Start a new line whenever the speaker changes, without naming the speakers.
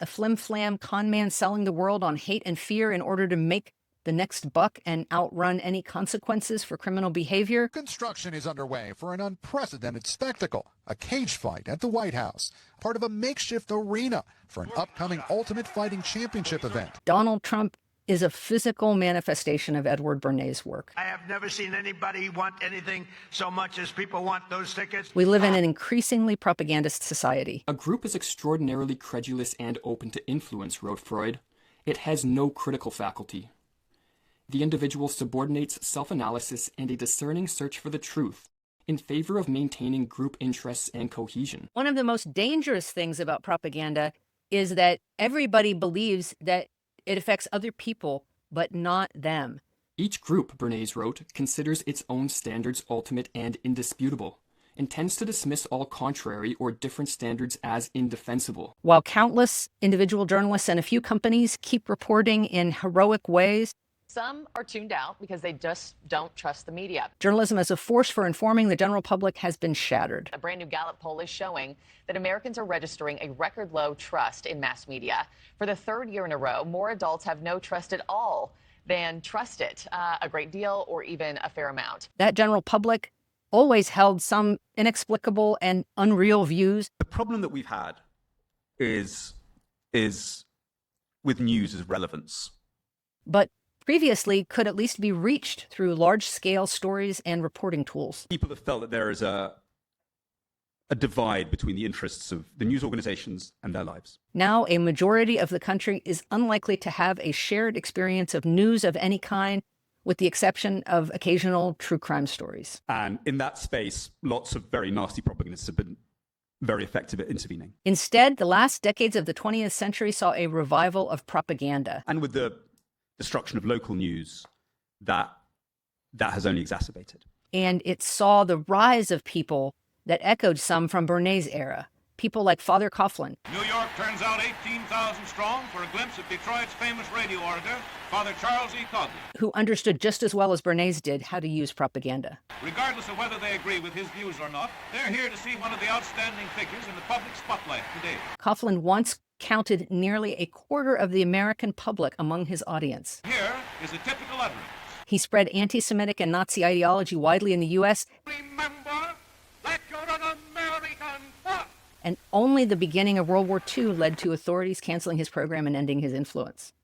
a flimflam con man selling the world on hate and fear in order to make the next buck and outrun any consequences for criminal behavior.
Construction is underway for an unprecedented spectacle, a cage fight at the White House, part of a makeshift arena for an upcoming Ultimate Fighting Championship event.
Donald Trump is a physical manifestation of Edward Bernays' work.
I have never seen anybody want anything so much as people want those tickets.
We live in an increasingly propagandist society.
A group is extraordinarily credulous and open to influence, wrote Freud. It has no critical faculty. The individual subordinates self-analysis and a discerning search for the truth in favor of maintaining group interests and cohesion.
One of the most dangerous things about propaganda is that everybody believes that it affects other people, but not them.
Each group, Bernays wrote, considers its own standards ultimate and indisputable, and tends to dismiss all contrary or different standards as indefensible.
While countless individual journalists and a few companies keep reporting in heroic ways,
some are tuned out because they just don't trust the media.
Journalism as a force for informing the general public has been shattered.
A brand new Gallup poll is showing that Americans are registering a record low trust in mass media. For the third year in a row, more adults have no trust at all than trust it a great deal or even a fair amount.
That general public always held some inexplicable and unreal views.
The problem that we've had is with news is relevance.
But previously could at least be reached through large-scale stories and reporting tools.
People have felt that there is a divide between the interests of the news organizations and their lives.
Now, a majority of the country is unlikely to have a shared experience of news of any kind, with the exception of occasional true crime stories.
And in that space, lots of very nasty propagandists have been very effective at intervening.
Instead, the last decades of the 20th century saw a revival of propaganda.
And with the destruction of local news, that has only exacerbated.
And it saw the rise of people that echoed some from Bernays' era. People like Father Coughlin.
New York turns out 18,000 strong for a glimpse of Detroit's famous radio orator, Father Charles E. Coughlin,
who understood just as well as Bernays did how to use propaganda.
Regardless of whether they agree with his views or not, they're here to see one of the outstanding figures in the public spotlight today.
Coughlin once counted nearly a quarter of the American public among his audience.
Here is a typical utterance.
He spread anti-Semitic and Nazi ideology widely in the U.S.
Remember that you're an American first.
And only the beginning of World War II led to authorities canceling his program and ending his influence.